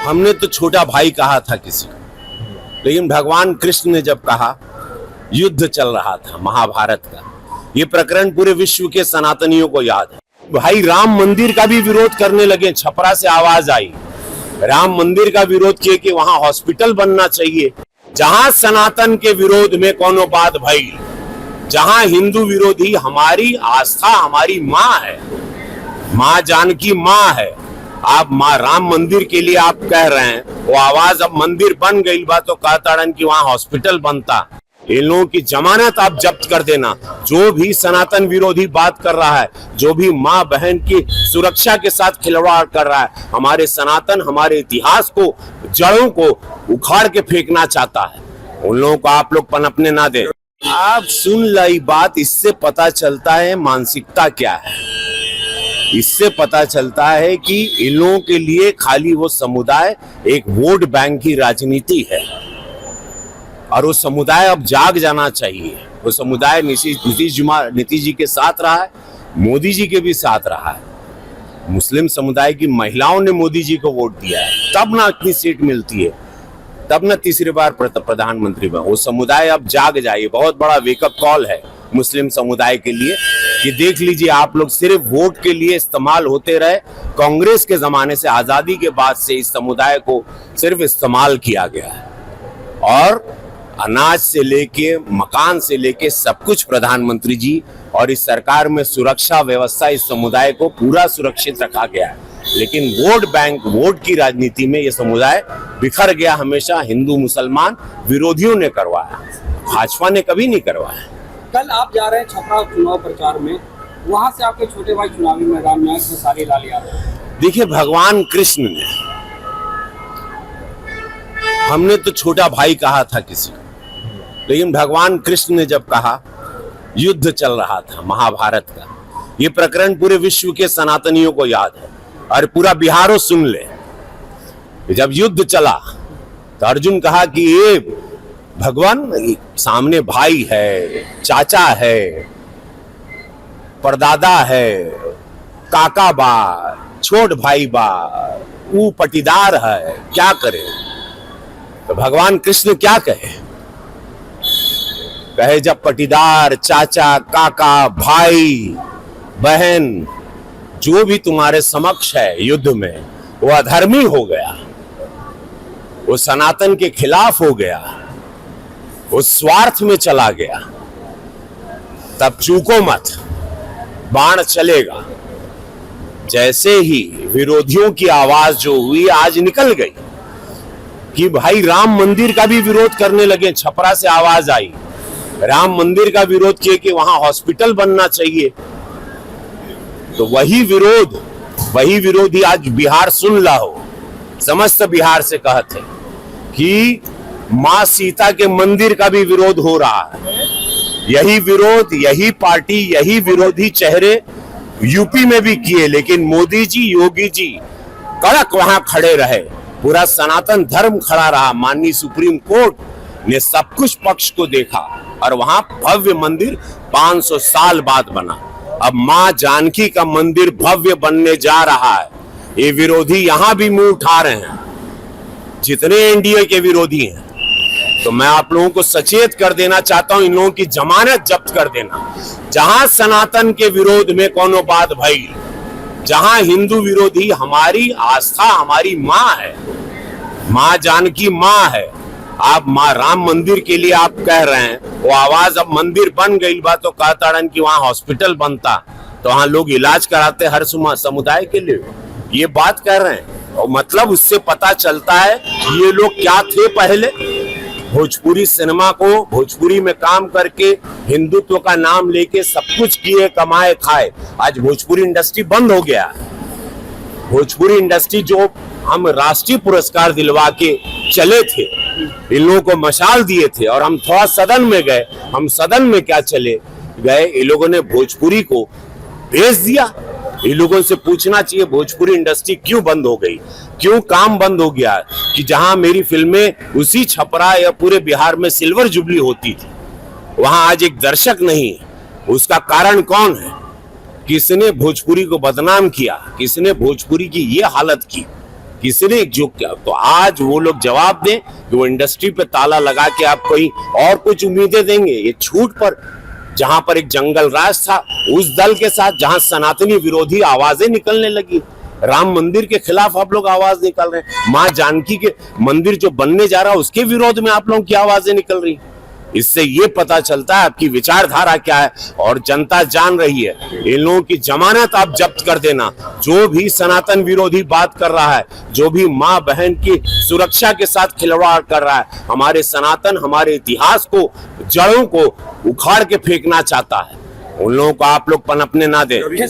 हमने तो छोटा भाई कहा था किसी को, लेकिन भगवान कृष्ण ने जब कहा, युद्ध चल रहा था महाभारत का, ये प्रकरण पूरे विश्व के सनातनियों को याद है। भाई राम मंदिर का भी विरोध करने लगे, छपरा से आवाज आई, राम मंदिर का विरोध किए कि वहां हॉस्पिटल बनना चाहिए। जहां सनातन के विरोध में कोनो बात भाई, जहां हिंदू विरोधी, हमारी आस्था हमारी माँ है, माँ जानकी माँ है। आप माँ राम मंदिर के लिए आप कह रहे हैं, वो आवाज अब मंदिर बन गई बा तो कहता कि वहां हॉस्पिटल बनता। इन लोगों की जमानत आप जब्त कर देना। जो भी सनातन विरोधी बात कर रहा है, जो भी माँ बहन की सुरक्षा के साथ खिलवाड़ कर रहा है, हमारे सनातन हमारे इतिहास को, जड़ों को उखाड़ के फेंकना चाहता है, उन लोगों को आप लोग पनपने ना दे। आप सुन लाई बात, इससे पता चलता है मानसिकता क्या है। इससे पता चलता है कि इन लोगों के लिए खाली वो समुदाय एक वोट बैंक की राजनीति है, और वो समुदाय अब जाग जाना चाहिए। वो समुदाय नीतीश जी के साथ रहा है, मोदी जी के भी साथ रहा है। मुस्लिम समुदाय की महिलाओं ने मोदी जी को वोट दिया है, तब ना इतनी सीट मिलती है, तब ना तीसरी बार प्रधानमंत्री बने। वो समुदाय अब जाग जाए। बहुत बड़ा वेकअप कॉल है मुस्लिम समुदाय के लिए कि देख लीजिए, आप लोग सिर्फ वोट के लिए इस्तेमाल होते रहे। कांग्रेस के जमाने से, आजादी के बाद से इस समुदाय को सिर्फ इस्तेमाल किया गया है, और अनाज से लेके मकान से लेके सब कुछ प्रधानमंत्री जी और इस सरकार में सुरक्षा व्यवस्था, इस समुदाय को पूरा सुरक्षित रखा गया है। लेकिन वोट बैंक, वोट की राजनीति में यह समुदाय बिखर गया। हमेशा हिंदू मुसलमान विरोधियों ने करवाया, भाजपा ने कभी नहीं करवाया। कल आप जा रहे हैं छपरा चुनाव प्रचार में, वहां से आपके छोटे भाई चुनावी मैदान में खेसारी लाल यादव। देखिए, भगवान कृष्ण ने, हमने तो छोटा भाई कहा था किसी को, लेकिन भगवान कृष्ण ने जब कहा, युद्ध चल रहा था महाभारत का, ये प्रकरण पूरे विश्व के सनातनियों को याद है, और पूरा बिहारो सुन ले। जब युद्ध चला तो अर्जुन कहा कि ये भगवान, सामने भाई है, चाचा है, परदादा है, काका बा, छोट भाई बा, वो पटीदार है, क्या करे। तो भगवान कृष्ण क्या कहे जब पटीदार, चाचा, काका, भाई, बहन जो भी तुम्हारे समक्ष है युद्ध में, वो अधर्मी हो गया, वो सनातन के खिलाफ हो गया, वो स्वार्थ में चला गया, तब चूको मत, बाण चलेगा। जैसे ही विरोधियों की आवाज जो हुई आज निकल गई कि भाई राम मंदिर का भी विरोध करने लगे, छपरा से आवाज आई, राम मंदिर का विरोध किए कि वहां हॉस्पिटल बनना चाहिए। तो वही विरोधी आज बिहार सुन ला हो, समस्त बिहार से कहते कि मां सीता के मंदिर का भी विरोध हो रहा है। यही विरोध, यही पार्टी, यही विरोधी चेहरे यूपी में भी किए, लेकिन मोदी जी, योगी जी कड़क वहां खड़े रहे, पूरा सनातन धर्म खड़ा रहा। माननीय सुप्रीम कोर्ट ने सब कुछ पक्ष को देखा, और वहां भव्य मंदिर 500 साल बाद बना। अब मां जानकी का मंदिर भव्य बनने जा रहा है। ये विरोधी यहां भी मुंह उठा रहे हैं, जितने एनडीए के विरोधी हैं। तो मैं आप लोगों को सचेत कर देना चाहता हूं, इन लोगों की जमानत जब्त कर देना। जहां सनातन के विरोध में कोनो बात भई, जहां हिंदू विरोधी, हमारी आस्था हमारी माँ है, माँ जानकी माँ है। आप माँ राम मंदिर के लिए आप कह रहे हैं, वो आवाज अब मंदिर बन गई बा तो कहता कि वहां हॉस्पिटल बनता, तो वहां लोग इलाज कराते हर समुदाय के लिए, ये बात कर रहे हैं। और मतलब उससे पता चलता है ये लोग क्या थे पहले। भोजपुरी सिनेमा को, भोजपुरी में काम करके, हिंदुत्व का नाम लेके सब कुछ किए, कमाए, खाए। आज भोजपुरी इंडस्ट्री बंद हो गया। भोजपुरी इंडस्ट्री जो हम राष्ट्रीय पुरस्कार दिलवा के चले थे, इन लोगों को मशाल दिए थे, और हम थोड़ा सदन में गए। हम सदन में क्या चले गए, इन लोगों ने भोजपुरी को भेज दिया। इन लोगों से पूछना चाहिए भोजपुरी इंडस्ट्री क्यों बंद हो गई, क्यों काम बंद हो गया। कि जहां मेरी फिल्में उसी छपरा या पूरे बिहार में सिल्वर जुबली होती थी, वहां आज एक दर्शक नहीं है। उसका कारण कौन है? किसने भोजपुरी को बदनाम किया, किसने भोजपुरी की ये हालत की किसी ने एकजुट किया, तो आज वो लोग जवाब दें कि वो इंडस्ट्री पे ताला लगा के आप कोई और कुछ उम्मीदें देंगे। ये छूट पर जहां पर एक जंगल राज था, उस दल के साथ जहां सनातनी विरोधी आवाजें निकलने लगी, राम मंदिर के खिलाफ आप लोग आवाज निकाल रहे हैं, मां जानकी के मंदिर जो बनने जा रहा है उसके विरोध में आप लोगों की आवाजें निकल रही। इससे ये पता चलता है आपकी विचारधारा क्या है, और जनता जान रही है। इन लोगों की जमानत आप जब्त कर देना। जो भी सनातन विरोधी बात कर रहा है, जो भी मां बहन की सुरक्षा के साथ खिलवाड़ कर रहा है, हमारे सनातन, हमारे इतिहास को, जड़ों को उखाड़ के फेंकना चाहता है, उन लोगों को आप लोग पनपने ना दें।